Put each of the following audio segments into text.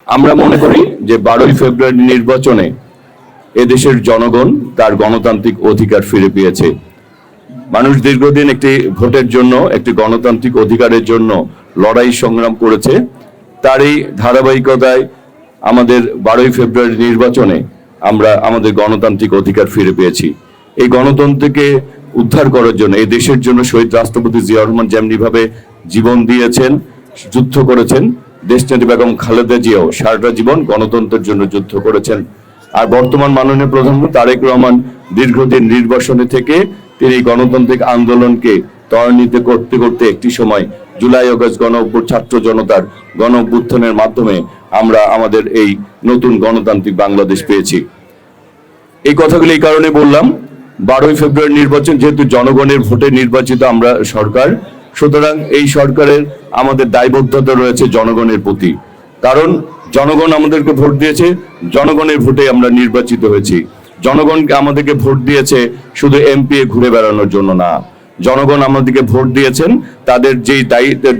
আমরা মনে করি যে 12ই ফেব্রুয়ারি নির্বাচনে এদেশের জনগণ তার গণতান্ত্রিক অধিকার ফিরে পেয়েছে। মানুষ দীর্ঘদিন একটি ভোটের জন্য, একটি গণতান্ত্রিক অধিকারের জন্য লড়াই সংগ্রাম করেছে। তার এই ধারাবাহিকতায় আমাদের 12ই ফেব্রুয়ারি নির্বাচনে আমরা আমাদের গণতান্ত্রিক অধিকার ফিরে পেয়েছি। এই গণতন্ত্রকে উদ্ধার করার জন্য, এই দেশের জন্য শহীদ রাষ্ট্রপতি জিয়া রহমান যেমনিভাবে জীবন দিয়েছেন, যুদ্ধ করেছেন, দেশনেত্রী বেগম খালেদা জিয়াও সারাটা জীবন গণতন্ত্রের জন্য যুদ্ধ করেছেন। আর বর্তমান মাননীয় প্রধানমন্ত্রী তারেক রহমান দীর্ঘদিন নির্বাসনে থেকে তিনি গণতান্ত্রিক আন্দোলনকে ত্বরান্বিত করতে করতে একটি সময় জুলাই আগস্ট ছাত্র জনতার গণ অভ্যুত্থানের মাধ্যমে আমরা আমাদের এই নতুন গণতান্ত্রিক বাংলাদেশ পেয়েছি। এই কথাগুলো এই কারণে বললাম, 12ই ফেব্রুয়ারি নির্বাচন যেহেতু জনগণের ভোটে নির্বাচিত আমরা সরকার, সুতরাং এই সরকারের আমাদের দায়বদ্ধতা রয়েছে জনগণের প্রতি। কারণ জনগণ আমাদেরকে ভোট দিয়েছে, জনগণের ভোটে আমরা নির্বাচিত হয়েছি। জনগণকে আমাদেরকে ভোট দিয়েছে শুধু এমপি ঘুরে বেড়ানোর জন্য না, জনগণ আমাদেরকে ভোট দিয়েছেন তাদের যেই দায়িত্বের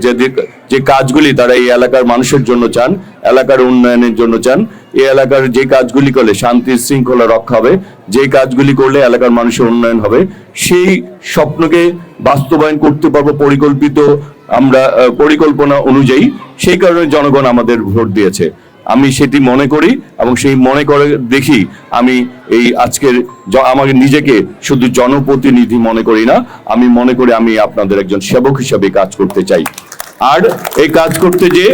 যে কাজগুলি তারা এই এলাকার মানুষের জন্য চান, এলাকার উন্নয়নের জন্য চান, এই এলাকার যে কাজগুলি করলে শান্তি শৃঙ্খলা রক্ষা হবে, যে কাজগুলি করলে এলাকার মানুষের উন্নয়ন হবে, সেই স্বপ্নকে বাস্তবায়ন করতে পারবো আমরা পরিকল্পনা অনুযায়ী। সেই কারণে জনগণ আমাদের ভোট দিয়েছে। আমি সেটি মনে করি এবং সেই মনে করে দেখি আমি এই আজকের আমাকে নিজেকে শুধু জনপ্রতিনিধি মনে করি না, আমি মনে করি আমি আপনাদের একজন সেবক হিসাবে কাজ করতে চাই। আর এই কাজ করতে যে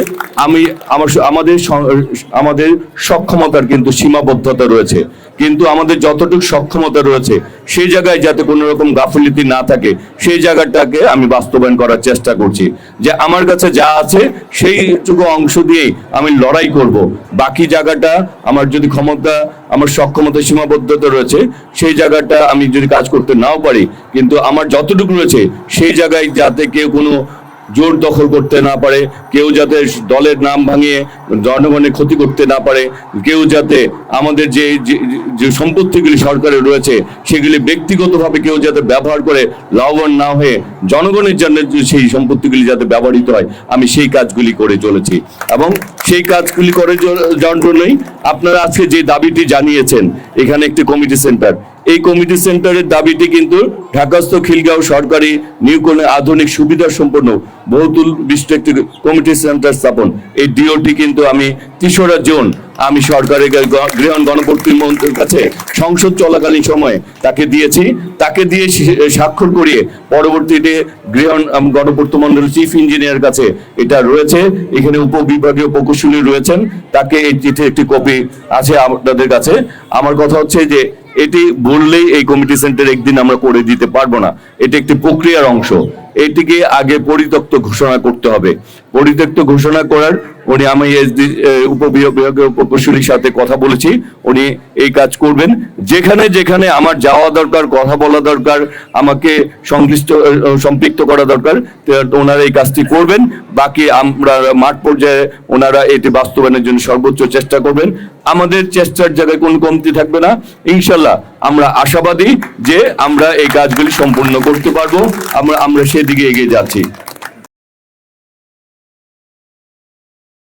আমাদের সক্ষমতার কিন্তু সীমাবদ্ধতা রয়েছে, কিন্তু আমাদের যতটুকু সক্ষমতা রয়েছে সেই জায়গায় যাতে কোনো রকম গাফিলতি না থাকে সেই জায়গাটাকে আমি বাস্তবায়ন করার চেষ্টা করছি। যে আমার কাছে যা আছে সেইটুকু অংশ দিয়েই আমি লড়াই করব, বাকি জায়গাটা আমার যদি আমার সক্ষমতা সীমাবদ্ধতা রয়েছে সেই জায়গাটা আমি যদি কাজ করতে নাও পারি, কিন্তু আমার যতটুকু রয়েছে সেই জায়গায় যাতে কেউ কোনো জোর দখল করতে না পারে, কেউ যাতে দলের নাম ভাঙিয়ে জনগণের ক্ষতি করতে না পারে, কেউ যাতে আমাদের যে সম্পত্তিগুলি সরকারের রয়েছে সেগুলি ব্যক্তিগতভাবে কেউ যাতে ব্যবহার করে লাভবান না হয়ে জনগণের জন্য সেই সম্পত্তিগুলি যাতে ব্যবহৃত হয়, আমি সেই কাজগুলি করে চলেছি। এবং সেই কাজগুলি করে যাওয়ার জন্যই আপনারা আজকে যে দাবিটি জানিয়েছেন, এখানে একটি কমিটি সেন্টার, এই কমিটি সেন্টারের দাবিটি কিন্তু ঢাকাস্থ খিলগাঁও সরকারি নিউকনে আধুনিক সুবিধা সম্পন্ন বহুতল বিশিষ্ট একটি কমিটি সেন্টার স্থাপন, এই ডিওটি কিন্তু আমি ৩রা জুন আমি সরকারের গৃহ গণপ্রতিমন্ত্রীর কাছে সংসদ চলাকালীন সময়ে তাকে দিয়েছি। তাকে দিয়ে স্বাক্ষর করিয়ে পরবর্তীতে গৃহ গণপ্রতিমন্ত্রীর চিফ ইঞ্জিনিয়ার কাছে এটা রয়েছে, এখানে উপবিভাগীয় প্রকৌশলী রয়েছেন, তাকে এই চিঠির একটি কপি আছে আপনাদের কাছে। আমার কথা হচ্ছে যে এটি বললেই এই কমিটি সেন্টার একদিন আমরা করে দিতে পারবো না, এটি একটি প্রক্রিয়ার অংশ। এটিকে আগে পরিত্যক্ত ঘোষণা করতে হবে। পরিত্যক্ত ঘোষণা করার আমি উপবিভাগীয় প্রকৌশলীর সাথে কথা বলেছি, উনি এই কাজ করবেন। যেখানে যেখানে আমার যাওয়া দরকার, কথা বলা দরকার, আমাকে সম্পৃক্ত করা দরকার, ওনারা এই কাজটি করবেন। বাকি আমরা মাঠ পর্যায়ে ওনারা এটি বাস্তবায়নের জন্য সর্বোচ্চ চেষ্টা করবেন। আমাদের চেষ্টার জায়গায় কোনো কমতি থাকবে না। ইনশাল্লাহ আমরা আশাবাদী যে আমরা এই কাজগুলি সম্পূর্ণ করতে পারবো, আমরা সেদিকে এগিয়ে যাচ্ছি।